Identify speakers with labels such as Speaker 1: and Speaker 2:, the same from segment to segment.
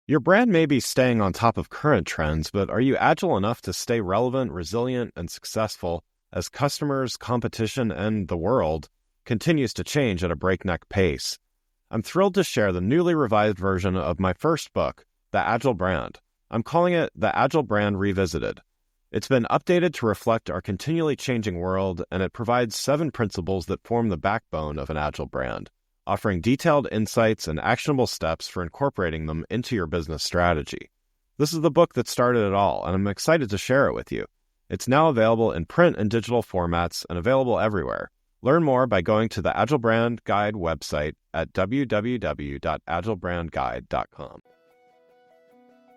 Speaker 1: Your brand may be staying on top of current trends, but are you agile enough to stay relevant, resilient, and successful as customers, competition, and the world continues to change at a breakneck pace? I'm thrilled to share the newly revised version of my first book, The Agile Brand. I'm calling it The Agile Brand Revisited. It's been updated to reflect our continually changing world, and it provides 7 principles that form the backbone of an agile brand, offering detailed insights and actionable steps for incorporating them into your business strategy. This is the book that started it all, and I'm excited to share it with you. It's now available in print and digital formats and available everywhere. Learn more by going to the Agile Brand Guide website at www.agilebrandguide.com.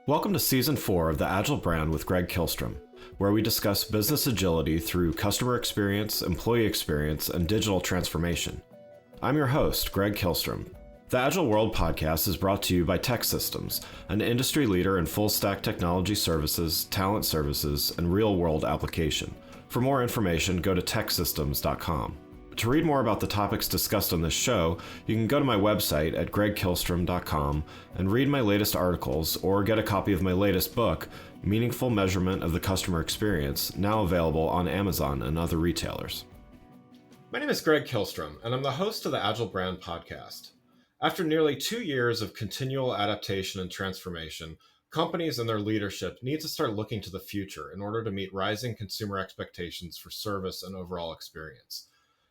Speaker 1: Welcome to Season 4 of The Agile Brand with Greg Kihlstrom, where we discuss business agility through customer experience, employee experience, and digital transformation. I'm your host, Greg Kihlstrom. The Agile World podcast is brought to you by TEKsystems, an industry leader in full-stack technology services, talent services, and real-world application. For more information, go to teksystems.com. To read more about the topics discussed on this show, you can go to my website at gregkihlstrom.com and read my latest articles or get a copy of my latest book, Meaningful Measurement of the Customer Experience, now available on Amazon and other retailers. My name is Greg Kihlstrom, and I'm the host of the Agile Brand podcast. After nearly 2 years of continual adaptation and transformation, companies and their leadership need to start looking to the future in order to meet rising consumer expectations for service and overall experience.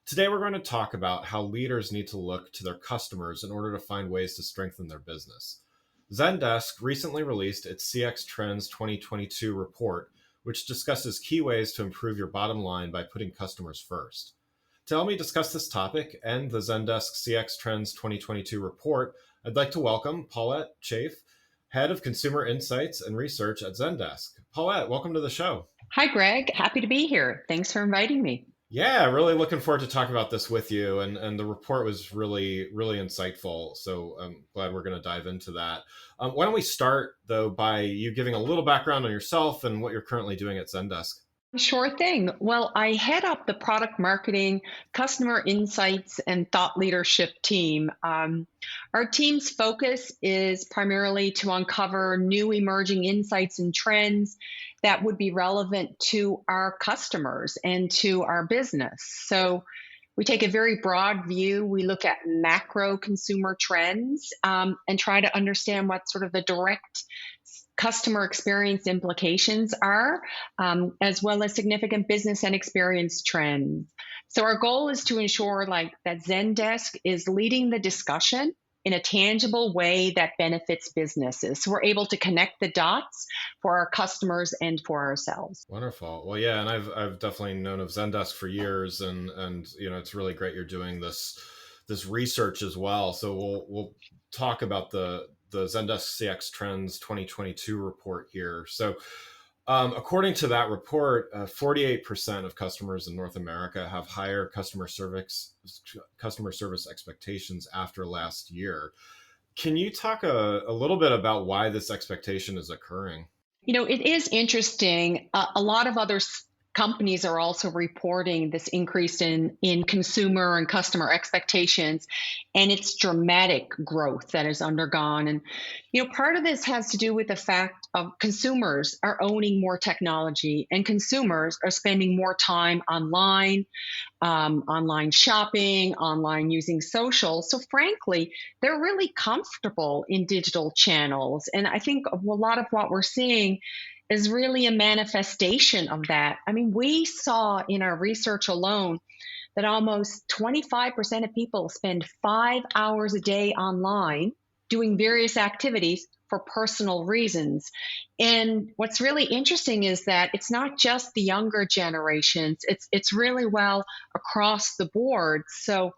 Speaker 1: Today, we're going to talk about how leaders need to look to their customers in order to find ways to strengthen their business. Zendesk recently released its CX Trends 2022 report, which discusses key ways to improve your bottom line by putting customers first. To help me discuss this topic and the Zendesk CX Trends 2022 report, I'd like to welcome Paulette Chafe, Head of Consumer Insights and Research at Zendesk. Paulette, welcome to the show.
Speaker 2: Hi, Greg. Happy to be here. Thanks for inviting me.
Speaker 1: Yeah, really looking forward to talking about this with you. And the report was really, really insightful. So I'm glad we're going to dive into that. Why don't we start, though, by you giving a little background on yourself and what you're currently doing at Zendesk?
Speaker 2: Sure thing. Well, I head up the product marketing, customer insights, and thought leadership team. Our team's focus is primarily to uncover new emerging insights and trends that would be relevant to our customers and to our business. So we take a very broad view. We look at macro consumer trends and try to understand what sort of the direct customer experience implications are, as well as significant business and experience trends. So our goal is to ensure that Zendesk is leading the discussion in a tangible way that benefits businesses. So we're able to connect the dots for our customers and for ourselves.
Speaker 1: Wonderful. Well, yeah, and I've definitely known of Zendesk for years, and it's really great you're doing this research as well. So we'll talk about the Zendesk CX Trends 2022 report here. So according to that report, 48% of customers in North America have higher customer service expectations after last year. Can you talk a little bit about why this expectation is occurring?
Speaker 2: It is interesting. A lot of other companies are also reporting this increase in consumer and customer expectations, and it's dramatic growth that has undergone. And, part of this has to do with the fact of consumers are owning more technology, and consumers are spending more time online, online shopping, online using social. So frankly, they're really comfortable in digital channels. And I think a lot of what we're seeing is really a manifestation of that. I mean, we saw in our research alone that almost 25% of people spend 5 hours a day online doing various activities for personal reasons. And what's really interesting is that it's not just the younger generations, it's really well across the board. So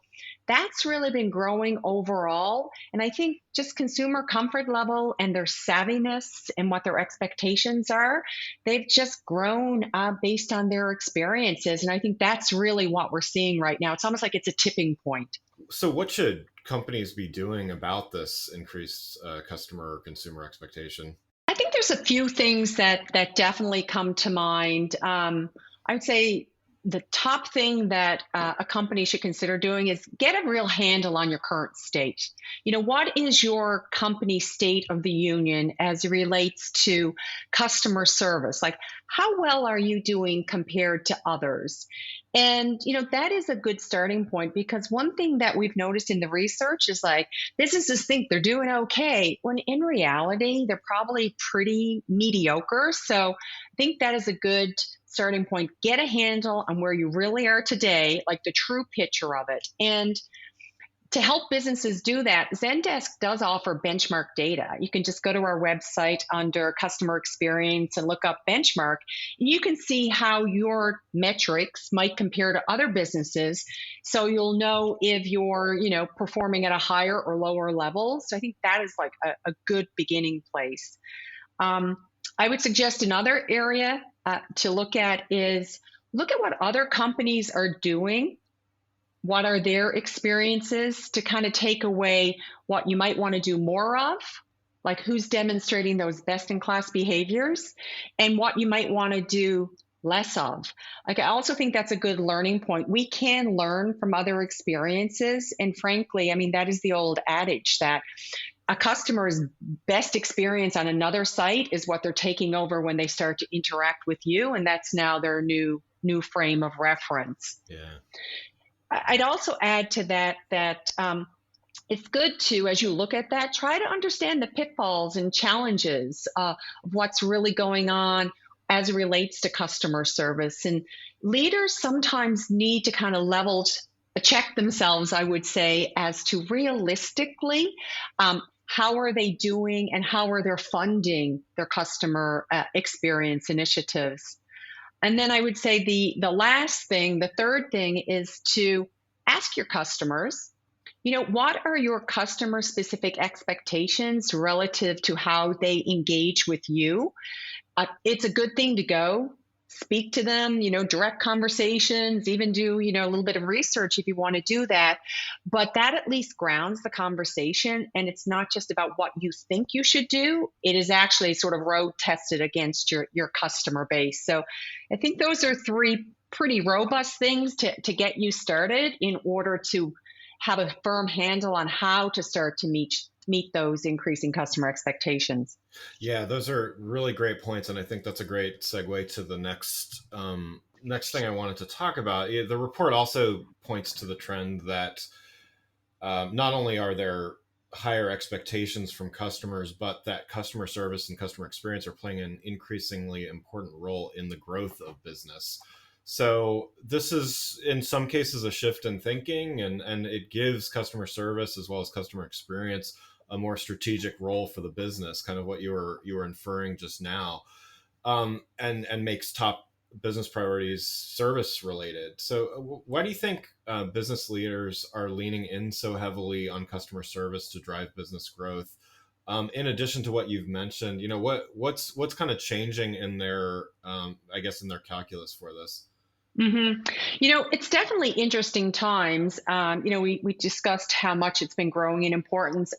Speaker 2: that's really been growing overall. And I think just consumer comfort level and their savviness and what their expectations are, they've just grown based on their experiences. And I think that's really what we're seeing right now. It's almost like it's a tipping point.
Speaker 1: So what should companies be doing about this increased customer or consumer expectation?
Speaker 2: I think there's a few things that definitely come to mind. I would say the top thing that a company should consider doing is get a real handle on your current state. What is your company state of the union as it relates to customer service? Like, how well are you doing compared to others? And, that is a good starting point, because one thing that we've noticed in the research is like businesses think they're doing okay when in reality they're probably pretty mediocre. So I think that is a good starting point. Get a handle on where you really are today, like the true picture of it. And to help businesses do that, Zendesk does offer benchmark data. You can just go to our website under customer experience and look up benchmark, and you can see how your metrics might compare to other businesses. So you'll know if you're, performing at a higher or lower level. So I think that is like a good beginning place. I would suggest another area to look at is look at what other companies are doing. What are their experiences, to kind of take away what you might want to do more of, like who's demonstrating those best in class behaviors, and what you might want to do less of. Like, I also think that's a good learning point. We can learn from other experiences. And frankly, I mean, that is the old adage that a customer's best experience on another site is what they're taking over when they start to interact with you. And that's now their new frame of reference.
Speaker 1: Yeah.
Speaker 2: I'd also add to that it's good to, as you look at that, try to understand the pitfalls and challenges of what's really going on as it relates to customer service. And leaders sometimes need to kind of check themselves, I would say, as to realistically, how are they doing and how are they funding their customer experience initiatives. And then I would say the last thing, the third thing, is to ask your customers, what are your customer specific expectations relative to how they engage with you? It's a good thing to go speak to them, direct conversations, even do, a little bit of research if you want to do that. But that at least grounds the conversation. And it's not just about what you think you should do. It is actually sort of road tested against your customer base. So I think those are three pretty robust things to get you started in order to have a firm handle on how to start to meet those increasing customer expectations.
Speaker 1: Yeah, those are really great points, and I think that's a great segue to the next thing I wanted to talk about. The report also points to the trend that not only are there higher expectations from customers, but that customer service and customer experience are playing an increasingly important role in the growth of business. So this is, in some cases, a shift in thinking, and it gives customer service as well as customer experience a more strategic role for the business, kind of what you were inferring just now, and makes top business priorities service related. So why do you think business leaders are leaning in so heavily on customer service to drive business growth? In addition to what you've mentioned, what's kind of changing in their, in their calculus for this?
Speaker 2: Mm-hmm. It's definitely interesting times. We discussed how much it's been growing in importance.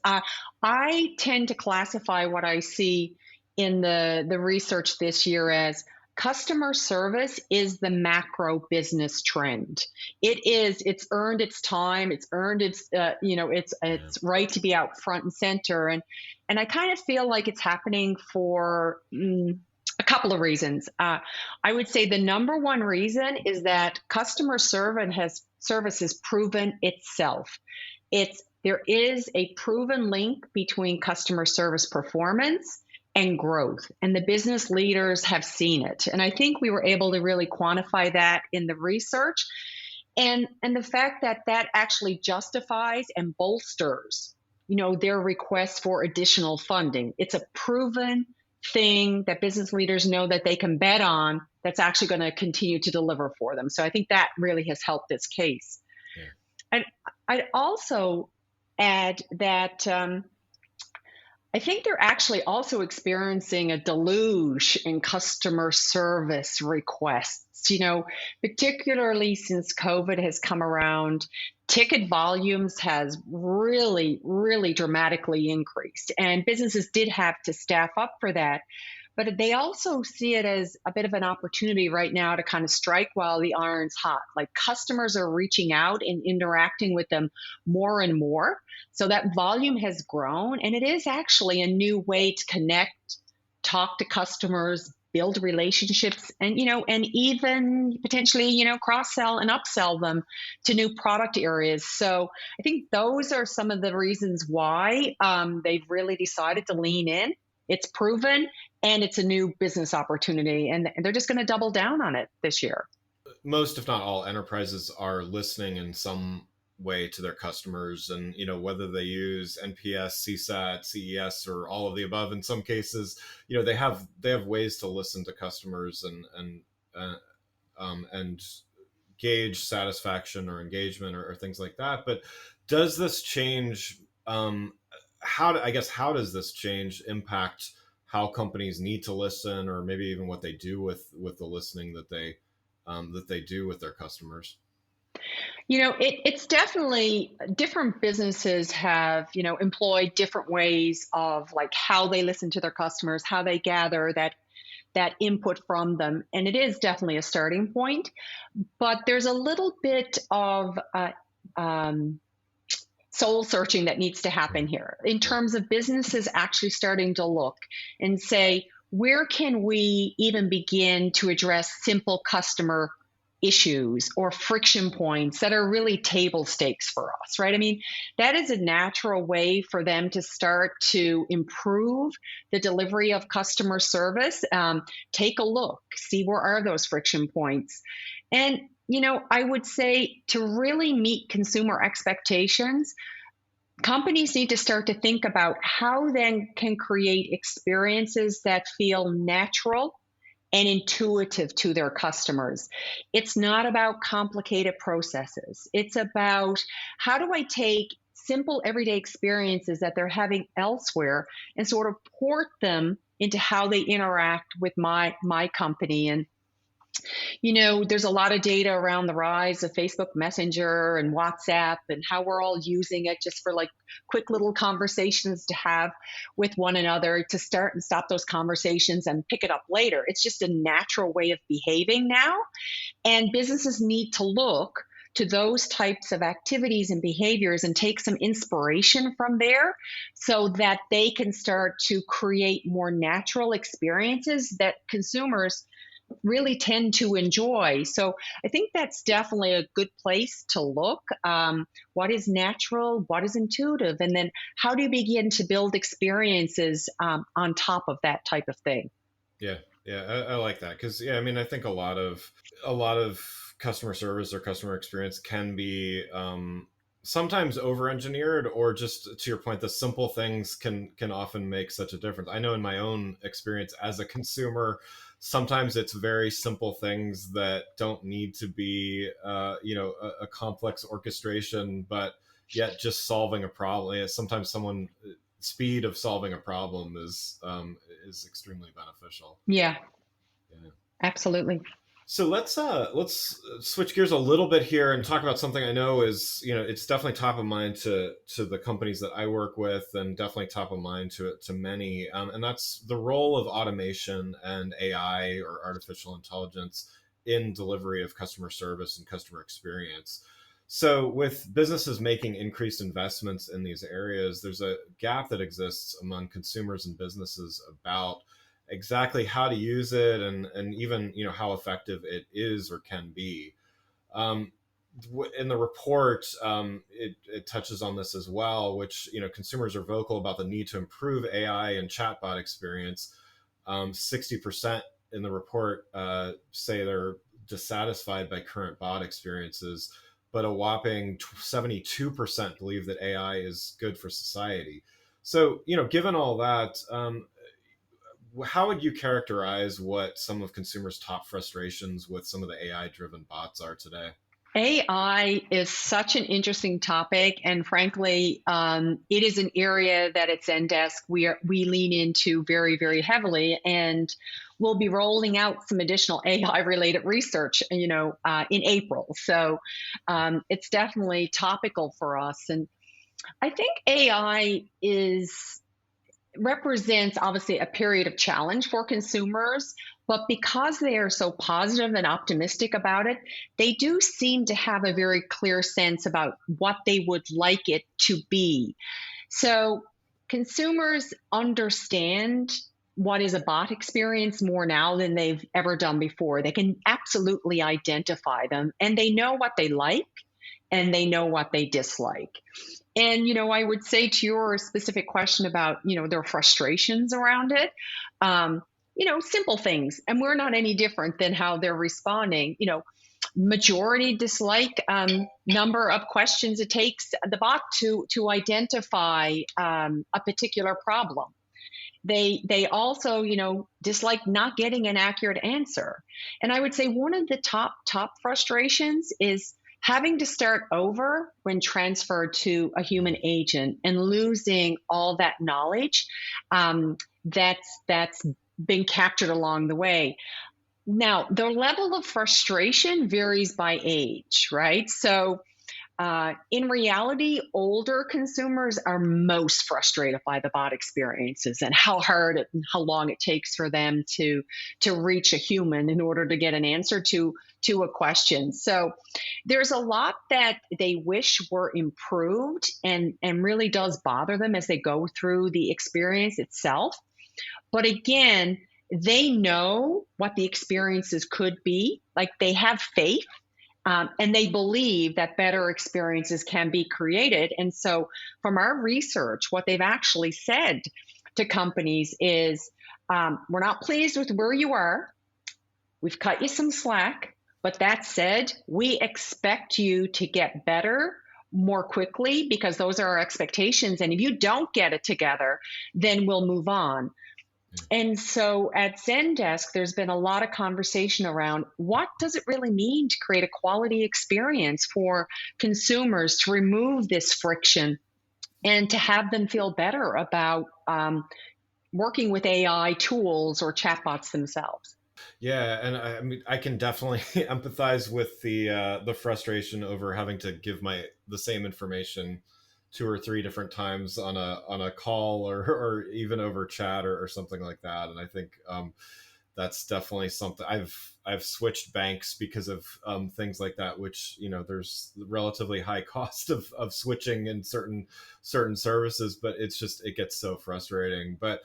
Speaker 2: I tend to classify what I see in the research this year as customer service is the macro business trend. It's earned its time. It's earned its right to be out front and center. And I kind of feel like it's happening for a couple of reasons. I would say the number one reason is that customer service has proven itself. There is a proven link between customer service performance and growth, and the business leaders have seen it. And I think we were able to really quantify that in the research, and the fact that actually justifies and bolsters, their request for additional funding. It's a proven thing that business leaders know that they can bet on, that's actually going to continue to deliver for them. So I think that really has helped this case. Yeah. I'd also add that I think they're actually also experiencing a deluge in customer service requests, particularly since COVID has come around. Ticket volumes has really, really dramatically increased, and businesses did have to staff up for that. but they also see it as a bit of an opportunity right now to kind of strike while the iron's hot. Like customers are reaching out and interacting with them more and more. So that volume has grown, and it is actually a new way to connect, talk to customers, build relationships, and and even potentially cross sell and upsell them to new product areas. So I think those are some of the reasons why they've really decided to lean in. It's proven, and it's a new business opportunity, and they're just going to double down on it this year.
Speaker 1: Most, if not all, enterprises are listening in some way to their customers, and whether they use NPS, CSAT, CES, or all of the above. In some cases, they have ways to listen to customers and gauge satisfaction or engagement or things like that. But does this change? How does this change impact how companies need to listen, or maybe even what they do with the listening that they do with their customers?
Speaker 2: It's definitely different businesses have, employed different ways of like how they listen to their customers, how they gather that input from them. And it is definitely a starting point, but there's a little bit of soul searching that needs to happen here in terms of businesses actually starting to look and say, where can we even begin to address simple customer issues or friction points that are really table stakes for us, right? I mean, that is a natural way for them to start to improve the delivery of customer service. Take a look, see where are those friction points. And, I would say to really meet consumer expectations, companies need to start to think about how then can create experiences that feel natural and intuitive to their customers. It's not about complicated processes. It's about how do I take simple everyday experiences that they're having elsewhere and sort of port them into how they interact with my company. And there's a lot of data around the rise of Facebook Messenger and WhatsApp and how we're all using it just for like quick little conversations to have with one another to start and stop those conversations and pick it up later. It's just a natural way of behaving now. And businesses need to look to those types of activities and behaviors and take some inspiration from there so that they can start to create more natural experiences that consumers really tend to enjoy. So I think that's definitely a good place to look. What is natural? What is intuitive? And then how do you begin to build experiences on top of that type of thing?
Speaker 1: Yeah, yeah, I like that because I mean, I think a lot of customer service or customer experience can be sometimes over-engineered, or just to your point, the simple things can often make such a difference. I know in my own experience as a consumer, sometimes it's very simple things that don't need to be a complex orchestration, but yet just solving a problem. Yeah, sometimes someone speed of solving a problem is extremely beneficial.
Speaker 2: Yeah,
Speaker 1: Yeah.
Speaker 2: absolutely.
Speaker 1: So let's switch gears a little bit here and talk about something I know is, it's definitely top of mind to the companies that I work with, and definitely top of mind to many, and that's the role of automation and AI, or artificial intelligence, in delivery of customer service and customer experience. So with businesses making increased investments in these areas, there's a gap that exists among consumers and businesses about exactly how to use it, and even how effective it is or can be. um, in the report, it touches on this as well, which consumers are vocal about the need to improve AI and chatbot experience. 60% in the report say they're dissatisfied by current bot experiences, but a whopping 72% believe that AI is good for society. So, given all that, how would you characterize what some of consumers' top frustrations with some of the AI driven bots are today?
Speaker 2: AI is such an interesting topic, and frankly, it is an area that at Zendesk we lean into very, very heavily, and we'll be rolling out some additional AI related research, in April. So it's definitely topical for us, and I think AI is represents obviously a period of challenge for consumers, but because they are so positive and optimistic about it, they do seem to have a very clear sense about what they would like it to be. So consumers understand what is a bot experience more now than they've ever done before. They can absolutely identify them, and they know what they like and they know what they dislike. And, I would say to your specific question about, their frustrations around it, simple things. And we're not any different than how they're responding. Majority dislike, number of questions it takes the bot to identify a particular problem. They also, dislike not getting an accurate answer. And I would say one of the top frustrations is having to start over when transferred to a human agent and losing all that knowledge that's been captured along the way. Now, the level of frustration varies by age, right? So in reality, older consumers are most frustrated by the bot experiences and how hard and how long it takes for them to reach a human in order to get an answer to a question. So there's a lot that they wish were improved and really does bother them as they go through the experience itself. But again, they know what the experiences could be. Like they have faith and they believe that better experiences can be created. And so, from our research, what they've actually said to companies is we're not pleased with where you are. We've cut you some slack. But that said, we expect you to get better more quickly because those are our expectations. And if you don't get it together, then we'll move on. And so at Zendesk, there's been a lot of conversation around what does it really mean to create a quality experience for consumers, to remove this friction and to have them feel better about working with AI tools or chatbots themselves.
Speaker 1: Yeah, and I mean, I can definitely empathize with the frustration over having to give the same information two or three different times on a call or even over chat or something like that. And I think that's definitely something I've switched banks because of things like that, which, there's relatively high cost of switching in certain services, but it gets so frustrating. But,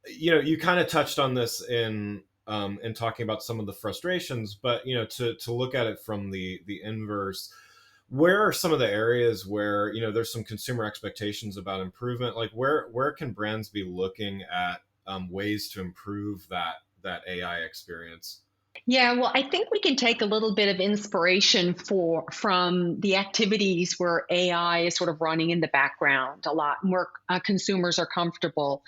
Speaker 1: you kind of touched on this in talking about some of the frustrations, but, to look at it from the inverse, where are some of the areas where there's some consumer expectations about improvement? Like where can brands be looking at ways to improve that AI experience?
Speaker 2: Yeah, well, I think we can take a little bit of inspiration from the activities where AI is sort of running in the background a lot, and where consumers are comfortable.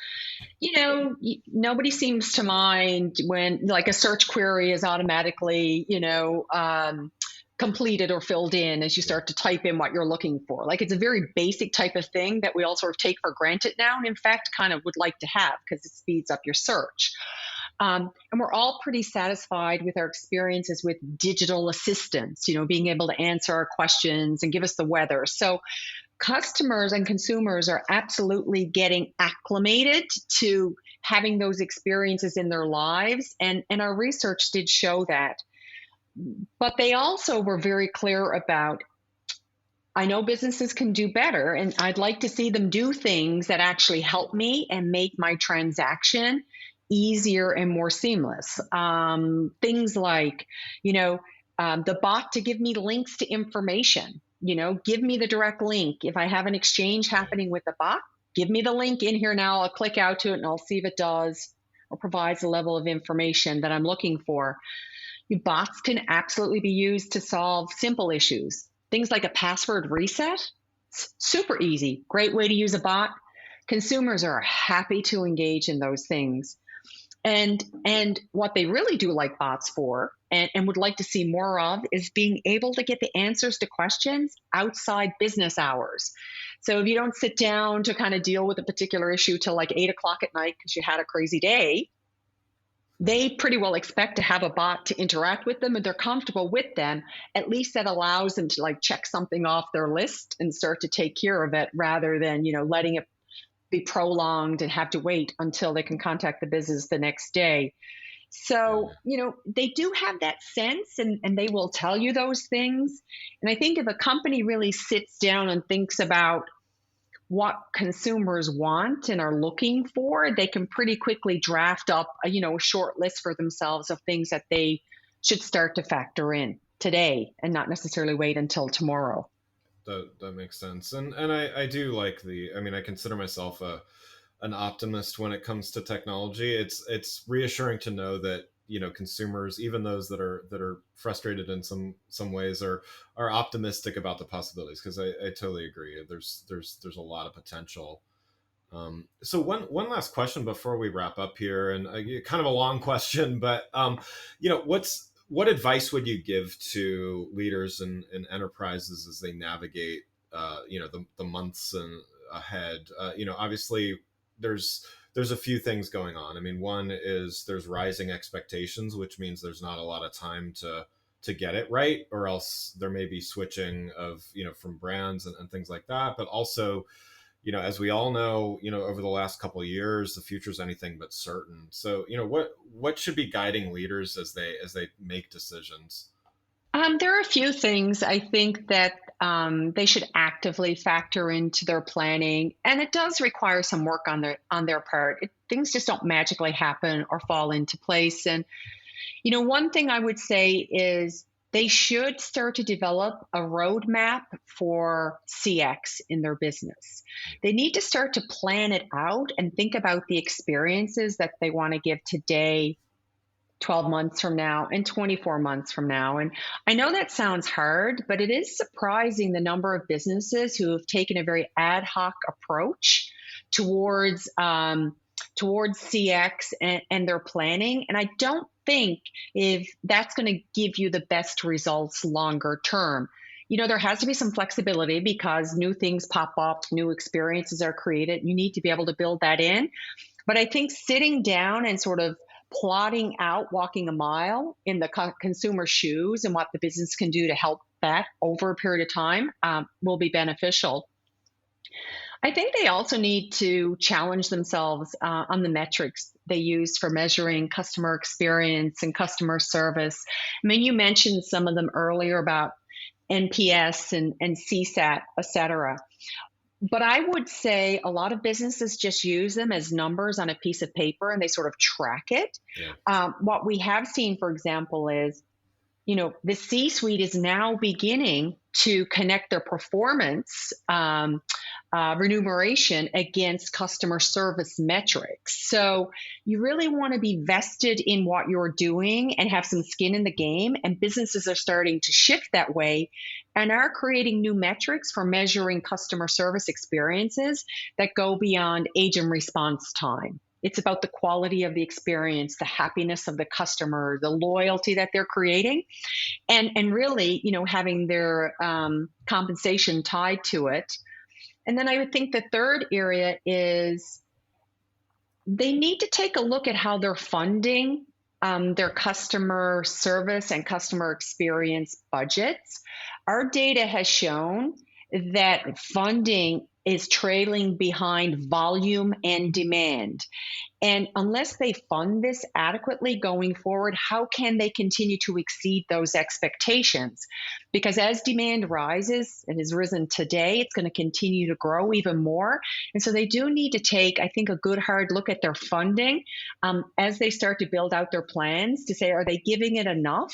Speaker 2: Nobody seems to mind when like a search query is automatically, completed or filled in as you start to type in what you're looking for. Like it's a very basic type of thing that we all sort of take for granted now, and in fact, kind of would like to have because it speeds up your search. And we're all pretty satisfied with our experiences with digital assistants, being able to answer our questions and give us the weather. So customers and consumers are absolutely getting acclimated to having those experiences in their lives. And our research did show that. But they also were very clear about, I know businesses can do better, and I'd like to see them do things that actually help me and make my transaction easier and more seamless. Things like, the bot to give me links to information, give me the direct link. If I have an exchange happening with the bot, give me the link in here now. I'll click out to it and I'll see if it does or provides the level of information that I'm looking for. Bots can absolutely be used to solve simple issues. Things like a password reset, super easy. Great way to use a bot. Consumers are happy to engage in those things. And what they really do like bots for and would like to see more of is being able to get the answers to questions outside business hours. So if you don't sit down to kind of deal with a particular issue till like 8 o'clock at night because you had a crazy day, they pretty well expect to have a bot to interact with them and they're comfortable with them. At least that allows them to like check something off their list and start to take care of it rather than, letting it be prolonged and have to wait until they can contact the business the next day.
Speaker 1: Yeah.
Speaker 2: So, they do have that sense, and they will tell you those things. And I think if a company really sits down and thinks about what consumers want and are looking for, they can pretty quickly draft up a short list for themselves of things that they should start to factor in today and not necessarily wait until tomorrow.
Speaker 1: That makes sense. And I do like I mean, I consider myself an optimist when it comes to technology. It's reassuring to know that, consumers, even those that are frustrated in some ways, are optimistic about the possibilities, because I totally agree. There's a lot of potential. So one last question before we wrap up here, and kind of a long question, but what advice would you give to leaders and enterprises as they navigate the months and ahead? Obviously there's a few things going on. I mean, one is there's rising expectations, which means there's not a lot of time to get it right, or else there may be switching of from brands and things like that. But also, as we all know, over the last couple of years, the future is anything but certain. So, what should be guiding leaders as they make decisions?
Speaker 2: There are a few things I think that they should actively factor into their planning, and it does require some work on their part. Things just don't magically happen or fall into place. And one thing I would say is they should start to develop a roadmap for CX in their business. They need to start to plan it out and think about the experiences that they want to give today, 12 months from now, and 24 months from now. And I know that sounds hard, but it is surprising the number of businesses who have taken a very ad hoc approach towards towards CX and their planning. And I don't think if that's going to give you the best results longer term. There has to be some flexibility because new things pop up, new experiences are created. You need to be able to build that in. But I think sitting down and sort of plotting out, walking a mile in the consumer shoes and what the business can do to help that over a period of time will be beneficial. I think they also need to challenge themselves on the metrics they use for measuring customer experience and customer service. I mean, you mentioned some of them earlier about NPS and CSAT, et cetera. But I would say a lot of businesses just use them as numbers on a piece of paper and they sort of track it.
Speaker 1: Yeah.
Speaker 2: What we have seen, for example, is the C-suite is now beginning to connect their performance remuneration against customer service metrics. So you really want to be vested in what you're doing and have some skin in the game. And businesses are starting to shift that way and are creating new metrics for measuring customer service experiences that go beyond agent response time. It's about the quality of the experience, the happiness of the customer, the loyalty that they're creating, and really, having their compensation tied to it. And then I would think the third area is they need to take a look at how they're funding their customer service and customer experience budgets. Our data has shown that funding is trailing behind volume and demand. And unless they fund this adequately going forward, how can they continue to exceed those expectations? Because as demand rises and has risen today, it's going to continue to grow even more. And so they do need to take, I think, a good hard look at their funding as they start to build out their plans to say, are they giving it enough?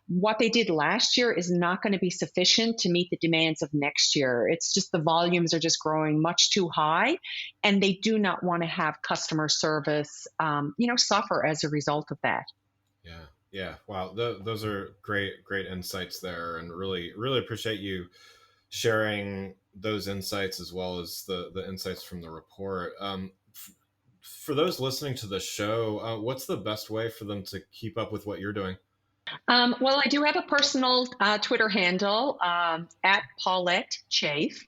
Speaker 2: What they did last year is not going to be sufficient to meet the demands of next year. It's just the volumes are just growing much too high, and they do not want to have customer service, suffer as a result of that.
Speaker 1: Yeah. Yeah. Wow. Those are great insights there, and really, really appreciate you sharing those insights as well as the insights from the report. For those listening to the show, what's the best way for them to keep up with what you're doing?
Speaker 2: Well, I do have a personal Twitter handle at Paulette Chafe.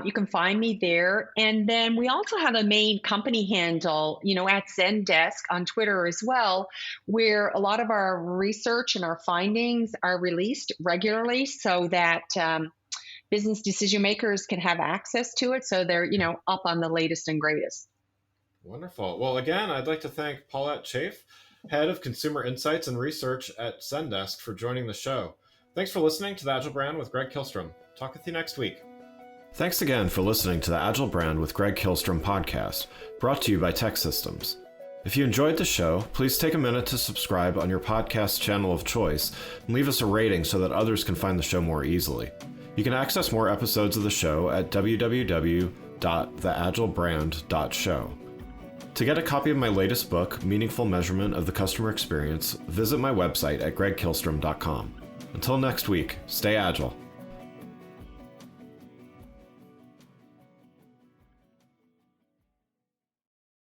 Speaker 2: You can find me there. And then we also have a main company handle, at Zendesk on Twitter as well, where a lot of our research and our findings are released regularly so that business decision makers can have access to it, so they're up on the latest and greatest.
Speaker 1: Wonderful. Well, again, I'd like to thank Paulette Chafe, Head of Consumer Insights and Research at Zendesk, for joining the show. Thanks for listening to The Agile Brand with Greg Kihlstrom. Talk with you next week. Thanks again for listening to the Agile Brand with Greg Kihlstrom podcast, brought to you by Tech Systems. If you enjoyed the show, please take a minute to subscribe on your podcast channel of choice and leave us a rating so that others can find the show more easily. You can access more episodes of the show at www.theagilebrand.show. To get a copy of my latest book, Meaningful Measurement of the Customer Experience, visit my website at gregkihlstrom.com. Until next week, stay agile.